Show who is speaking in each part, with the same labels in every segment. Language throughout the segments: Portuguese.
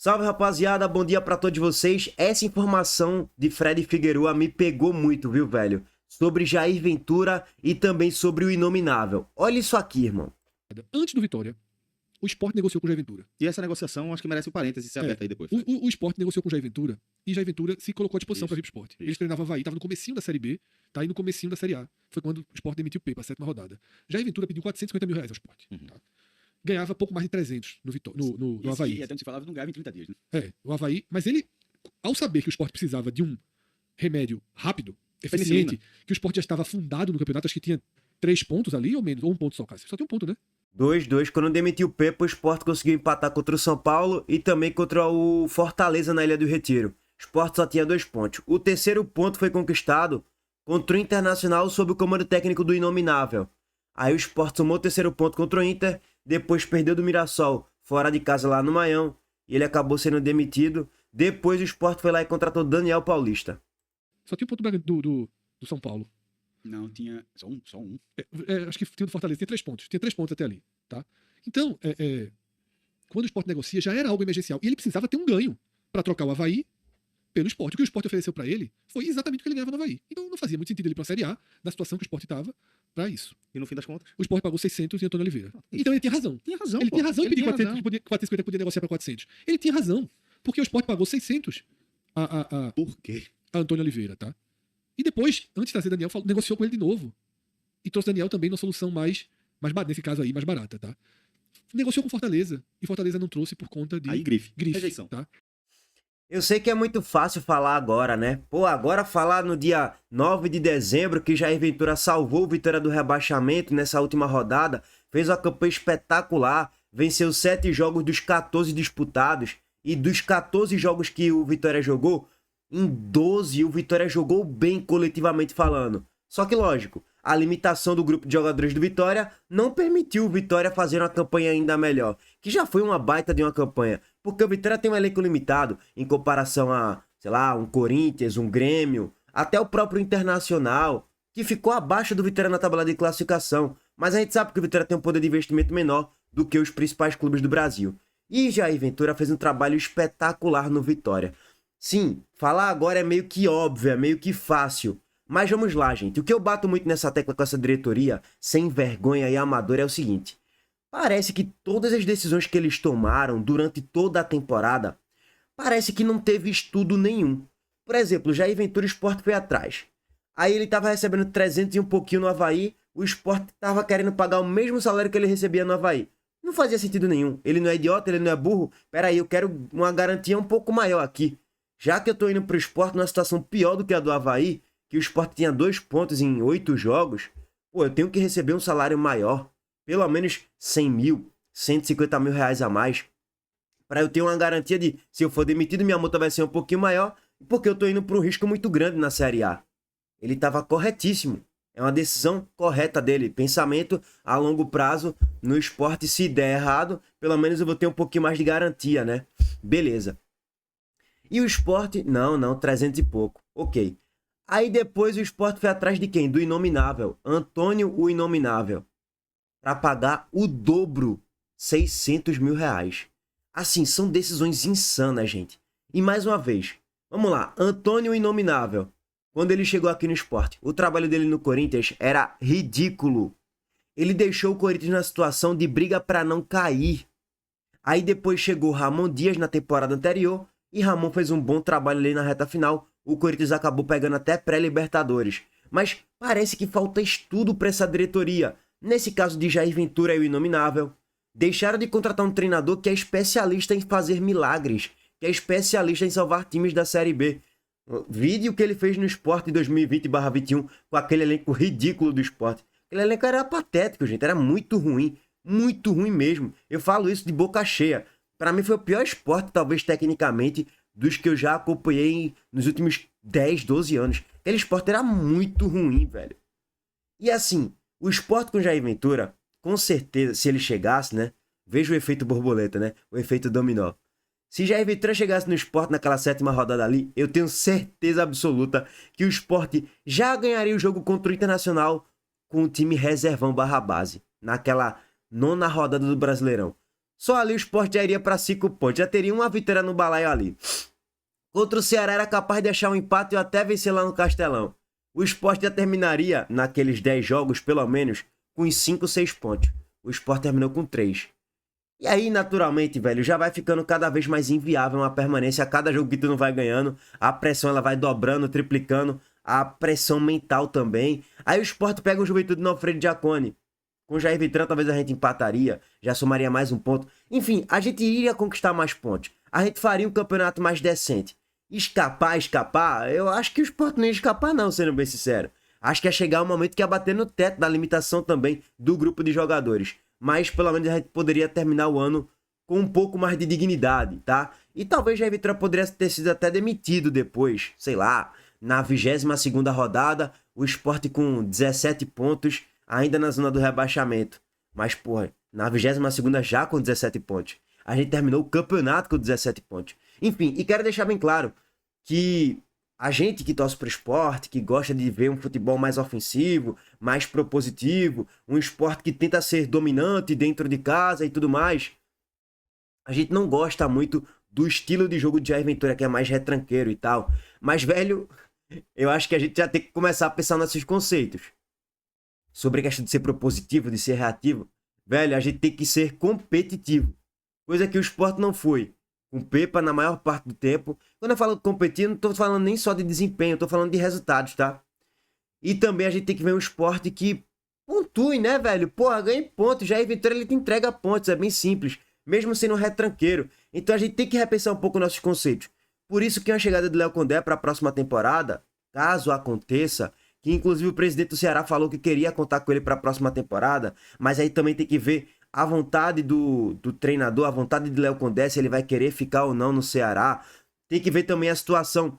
Speaker 1: Salve, rapaziada, bom dia pra todos vocês. Essa informação de Fred Figueroa me pegou muito, viu, velho? Sobre Jair Ventura e também sobre o Inominável. Olha isso aqui, irmão.
Speaker 2: Antes do Vitória, o Sport negociou com o Jair Ventura.
Speaker 3: E essa negociação, acho que merece um parênteses ser aberto aí depois.
Speaker 2: O Sport negociou com o Jair Ventura e Jair Ventura se colocou à disposição para vir pro Sport. Eles treinavam Avaí, tava no comecinho da Série B, tá aí no comecinho da Série A. Foi quando o Sport demitiu o Pepa, a 7ª rodada. Jair Ventura pediu 450 mil reais ao Sport. Tá? Ganhava pouco mais de 300 no Avaí.
Speaker 3: E até onde se falava, não ganhava em 30 dias, né?
Speaker 2: O Avaí. Mas ele, ao saber que o Sport precisava de um remédio rápido, eficiente, que o Sport já estava afundado no campeonato, acho que tinha 3 pontos ali, ou menos, ou 1 ponto só, Cássio. Só tem 1 ponto, né?
Speaker 1: 2-2, quando demitiu o Pepa, o Sport conseguiu empatar contra o São Paulo e também contra o Fortaleza na Ilha do Retiro. O Sport só tinha 2 pontos. O terceiro ponto foi conquistado contra o Internacional sob o comando técnico do Inominável. Aí o Sport tomou o terceiro ponto contra o Inter, depois perdeu do Mirassol fora de casa lá no Maião, e ele acabou sendo demitido. Depois o Sport foi lá e contratou Daniel Paulista.
Speaker 2: Só tinha 1 ponto do São Paulo.
Speaker 3: Não, tinha só um.
Speaker 2: Acho que tinha do Fortaleza, tinha 3 pontos. Tinha 3 pontos até ali, tá? Então, quando o Sport negocia, já era algo emergencial. E ele precisava ter um ganho para trocar o Avaí pelo Sport. O que o Sport ofereceu para ele foi exatamente o que ele ganhava no Avaí. Então não fazia muito sentido ele ir pra Série A, na situação que o Sport estava, para isso.
Speaker 3: E no fim das contas?
Speaker 2: O Sport pagou 600 em Antônio Oliveira. Então ele tinha razão. Ele tinha razão em pedir 400, 450 podia negociar para 400. Ele tinha razão. Porque o Sport pagou 600
Speaker 3: Por quê?
Speaker 2: a Antônio Oliveira, tá? E depois, antes de trazer Daniel, negociou com ele de novo. E trouxe Daniel também numa solução mais barata, nesse caso aí, mais barata, tá? Negociou com Fortaleza. E Fortaleza não trouxe por conta de...
Speaker 3: Aí grife.
Speaker 2: Rejeição. Tá?
Speaker 1: Eu sei que é muito fácil falar agora, né? Pô, agora falar no dia 9 de dezembro que Jair Ventura salvou o Vitória do rebaixamento nessa última rodada, fez uma campanha espetacular, venceu 7 jogos dos 14 disputados, e dos 14 jogos que o Vitória jogou, em 12 o Vitória jogou bem coletivamente falando. Só que lógico, a limitação do grupo de jogadores do Vitória não permitiu o Vitória fazer uma campanha ainda melhor, que já foi uma baita de uma campanha, porque o Vitória tem um elenco limitado em comparação a, sei lá, um Corinthians, um Grêmio, até o próprio Internacional, que ficou abaixo do Vitória na tabela de classificação, mas a gente sabe que o Vitória tem um poder de investimento menor do que os principais clubes do Brasil. E Jair Ventura fez um trabalho espetacular no Vitória. Sim, falar agora é meio que óbvio, é meio que fácil. Mas vamos lá, gente. O que eu bato muito nessa tecla com essa diretoria, sem vergonha e amadora, é o seguinte. Parece que todas as decisões que eles tomaram durante toda a temporada, parece que não teve estudo nenhum. Por exemplo, Jair Ventura, o Sport foi atrás. Aí ele estava recebendo 300 e um pouquinho no Avaí, o Sport estava querendo pagar o mesmo salário que ele recebia no Avaí. Não fazia sentido nenhum. Ele não é idiota, ele não é burro. Peraí, eu quero uma garantia um pouco maior aqui. Já que eu tô indo pro Sport numa situação pior do que a do Avaí, que o Sport tinha 2 pontos em 8 jogos, pô, eu tenho que receber um salário maior, pelo menos 100 mil, 150 mil reais a mais, para eu ter uma garantia de, se eu for demitido, minha multa vai ser um pouquinho maior, porque eu tô indo para um risco muito grande na Série A. Ele estava corretíssimo. É uma decisão correta dele. Pensamento a longo prazo no Sport, se der errado, pelo menos eu vou ter um pouquinho mais de garantia, né? Beleza. E o Sport, não, 300 e pouco. Ok. Aí depois o Sport foi atrás de quem? Do Inominável. Antônio o Inominável. Para pagar o dobro. 600 mil reais. Assim, são decisões insanas, gente. E mais uma vez, vamos lá. Antônio o Inominável. Quando ele chegou aqui no Sport, o trabalho dele no Corinthians era ridículo. Ele deixou o Corinthians na situação de briga para não cair. Aí depois chegou Ramon Dias na temporada anterior e Ramon fez um bom trabalho ali na reta final. O Corinthians acabou pegando até pré-Libertadores. Mas parece que falta estudo para essa diretoria. Nesse caso de Jair Ventura e o Inominável, deixaram de contratar um treinador que é especialista em fazer milagres, que é especialista em salvar times da Série B. Vídeo que ele fez no Sport em 2020/21 com aquele elenco ridículo do Sport. Aquele elenco era patético, gente. Era muito ruim mesmo. Eu falo isso de boca cheia. Para mim foi o pior Sport, talvez tecnicamente, dos que eu já acompanhei nos últimos 10, 12 anos. Aquele Sport era muito ruim, velho. E assim, o Sport com Jair Ventura, com certeza, se ele chegasse, né? Veja o efeito borboleta, né? O efeito dominó. Se Jair Ventura chegasse no Sport naquela 7ª rodada ali, eu tenho certeza absoluta que o Sport já ganharia o jogo contra o Internacional com o time reservão /base, naquela 9ª rodada do Brasileirão. Só ali o Sport já iria para 5 pontos. Já teria uma vitória no balaio ali. Contra o Ceará era capaz de achar um empate ou até vencer lá no Castelão. O Sport já terminaria, naqueles 10 jogos, pelo menos, com uns 5, 6 pontos. O Sport terminou com 3. E aí, naturalmente, velho, já vai ficando cada vez mais inviável uma permanência. A cada jogo que tu não vai ganhando, a pressão ela vai dobrando, triplicando. A pressão mental também. Aí o Sport pega o Juventude no Alfredo Jaconi. Com o Jair Vitran, talvez a gente empataria, já somaria mais um ponto. Enfim, a gente iria conquistar mais pontos. A gente faria um campeonato mais decente. Escapar, eu acho que o Sport não ia escapar não, sendo bem sincero. Acho que ia chegar um momento que ia bater no teto da limitação também do grupo de jogadores. Mas pelo menos a gente poderia terminar o ano com um pouco mais de dignidade, tá? E talvez Jair Vitran poderia ter sido até demitido depois, sei lá, na 22ª rodada, o Sport com 17 pontos, ainda na zona do rebaixamento. Mas, porra, na 22ª já com 17 pontos. A gente terminou o campeonato com 17 pontos. Enfim, e quero deixar bem claro que a gente que torce pro Sport, que gosta de ver um futebol mais ofensivo, mais propositivo, um Sport que tenta ser dominante dentro de casa e tudo mais, a gente não gosta muito do estilo de jogo de Jair Ventura, que é mais retranqueiro e tal. Mas, velho, eu acho que a gente já tem que começar a pensar nesses conceitos. Sobre a questão de ser propositivo, de ser reativo. Velho, a gente tem que ser competitivo. Coisa que o Sport não foi. Com Pepa na maior parte do tempo. Quando eu falo de competir, não tô falando nem só de desempenho, tô falando de resultados, tá? E também a gente tem que ver um Sport que pontue, né, velho? Porra, ganha pontos. Jair Ventura, ele te entrega pontos, é bem simples. Mesmo sendo um retranqueiro. Então a gente tem que repensar um pouco nossos conceitos. Por isso que a chegada do Léo Condé para a próxima temporada, caso aconteça, que inclusive o presidente do Ceará falou que queria contar com ele para a próxima temporada, mas aí também tem que ver a vontade do treinador, a vontade de Léo Condé, se ele vai querer ficar ou não no Ceará. Tem que ver também a situação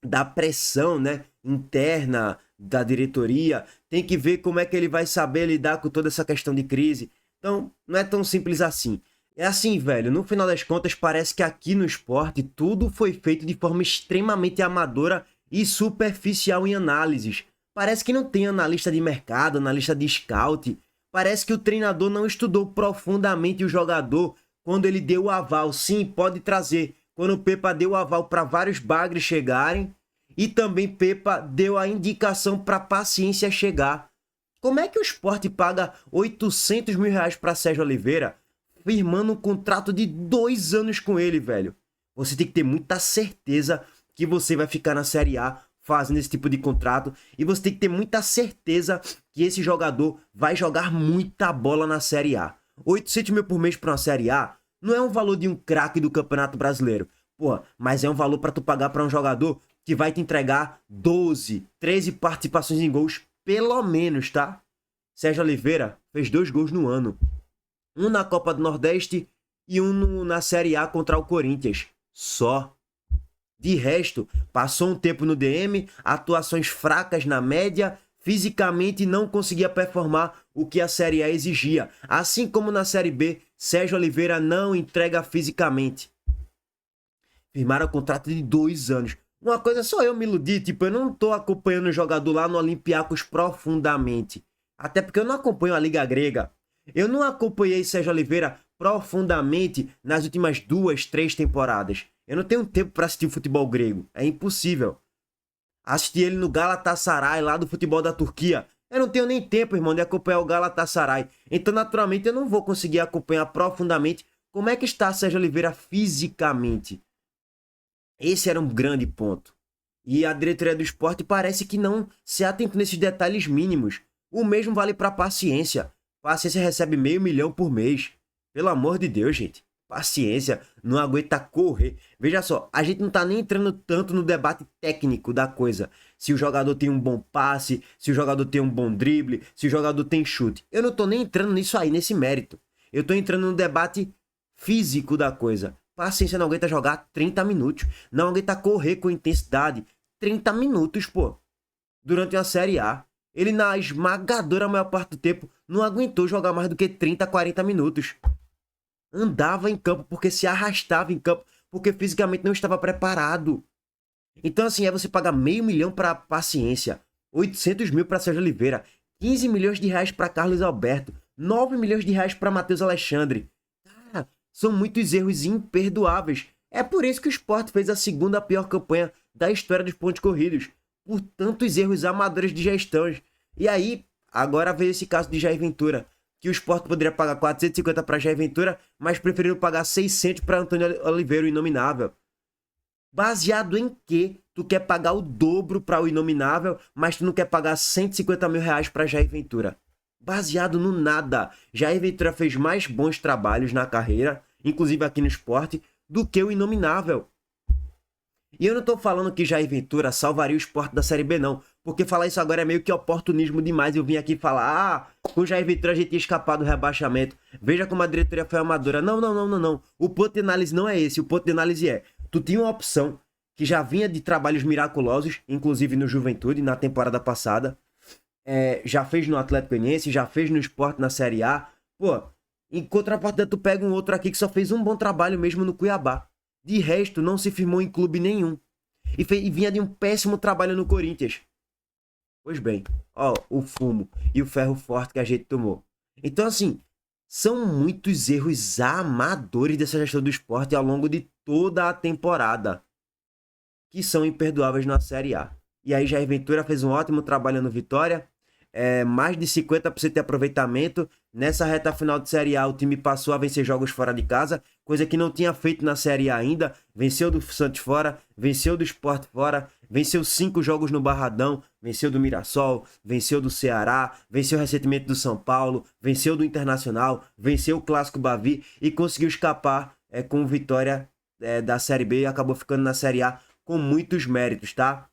Speaker 1: da pressão, né, interna da diretoria. Tem que ver como é que ele vai saber lidar com toda essa questão de crise. Então, não é tão simples assim. É assim, velho, no final das contas, parece que aqui no Sport tudo foi feito de forma extremamente amadora e superficial em análises. Parece que não tem analista de mercado, analista de scout. Parece que o treinador não estudou profundamente o jogador quando ele deu o aval. Sim, pode trazer. Quando o Pepa deu o aval para vários bagres chegarem e também Pepa deu a indicação para Paciência chegar. Como é que o Sport paga 800 mil reais para Sérgio Oliveira, firmando um contrato de 2 anos com ele, velho? Você tem que ter muita certeza que você vai ficar na Série A fazendo esse tipo de contrato. E você tem que ter muita certeza que esse jogador vai jogar muita bola na Série A. 800 mil por mês para uma Série A não é um valor de um craque do Campeonato Brasileiro. Porra, mas é um valor para tu pagar para um jogador que vai te entregar 12, 13 participações em gols, pelo menos, tá? Sérgio Oliveira fez 2 gols no ano. Um na Copa do Nordeste e um na Série A contra o Corinthians. Só. De resto, passou um tempo no DM, atuações fracas na média, fisicamente não conseguia performar o que a Série A exigia. Assim como na Série B, Sérgio Oliveira não entrega fisicamente. Firmaram um contrato de 2 anos. Uma coisa só eu me iludi, tipo, eu não tô acompanhando o jogador lá no Olympiacos profundamente. Até porque eu não acompanho a Liga Grega. Eu não acompanhei Sérgio Oliveira profundamente nas últimas 2, 3 temporadas. Eu não tenho tempo para assistir o futebol grego. É impossível. Assisti ele no Galatasaray, lá do futebol da Turquia. Eu não tenho nem tempo, irmão, de acompanhar o Galatasaray. Então, naturalmente, eu não vou conseguir acompanhar profundamente como é que está Sérgio Oliveira fisicamente. Esse era um grande ponto. E a diretoria do Sport parece que não se atenta nesses detalhes mínimos. O mesmo vale para Paciência. Paciência recebe $500 mil por mês. Pelo amor de Deus, gente. Paciência, não aguenta correr. Veja só, a gente não tá nem entrando tanto no debate técnico da coisa. Se o jogador tem um bom passe, se o jogador tem um bom drible, se o jogador tem chute. Eu não tô nem entrando nisso aí, nesse mérito. Eu tô entrando no debate físico da coisa. Paciência não aguenta jogar 30 minutos. Não aguenta correr com intensidade. 30 minutos, pô. Durante uma Série A. Ele, na esmagadora maior parte do tempo, não aguentou jogar mais do que 30, 40 minutos. Andava em campo porque se arrastava em campo, porque fisicamente não estava preparado. Então, assim, é você pagar $500 mil para Paciência, 800 mil para Sérgio Oliveira, 15 milhões de reais para Carlos Alberto, 9 milhões de reais para Matheus Alexandre. Cara, São muitos erros imperdoáveis. É por isso que o Sport fez a segunda pior campanha da história dos pontos corridos, por tantos erros amadores de gestão. E aí, agora veio esse caso de Jair Ventura, que o Sport poderia pagar 450 para Jair Ventura, mas preferiu pagar 600 para Antônio Oliveira, o inominável. Baseado em que tu quer pagar o dobro para o inominável, mas tu não quer pagar 150 mil reais para Jair Ventura? Baseado no nada. Jair Ventura fez mais bons trabalhos na carreira, inclusive aqui no Sport, do que o inominável. E eu não tô falando que Jair Ventura salvaria o Sport da Série B, não. Porque falar isso agora é meio que oportunismo demais. Eu vim aqui falar, com Jair Ventura a gente ia escapar do rebaixamento. Veja como a diretoria foi amadora. Não. O ponto de análise não é esse. O ponto de análise é, tu tinha uma opção que já vinha de trabalhos miraculosos, inclusive no Juventude, na temporada passada. Já fez no Atlético Goianiense, já fez no Sport na Série A. Pô, em contrapartida tu pega um outro aqui que só fez um bom trabalho mesmo no Cuiabá. De resto, não se firmou em clube nenhum. E vinha de um péssimo trabalho no Corinthians. Pois bem, ó, o fumo e o ferro forte que a gente tomou. Então, assim, são muitos erros amadores dessa gestão do Sport ao longo de toda a temporada, que são imperdoáveis na Série A. E aí Jair Ventura fez um ótimo trabalho no Vitória, mais de 50% de aproveitamento. Nessa reta final de Série A, o time passou a vencer jogos fora de casa, coisa que não tinha feito na Série A ainda. Venceu do Santos fora, venceu do Sport fora, venceu 5 jogos no Barradão, venceu do Mirassol, venceu do Ceará, venceu recentemente do São Paulo, venceu do Internacional, venceu o Clássico Bavi e conseguiu escapar com vitória da Série B e acabou ficando na Série A com muitos méritos, tá?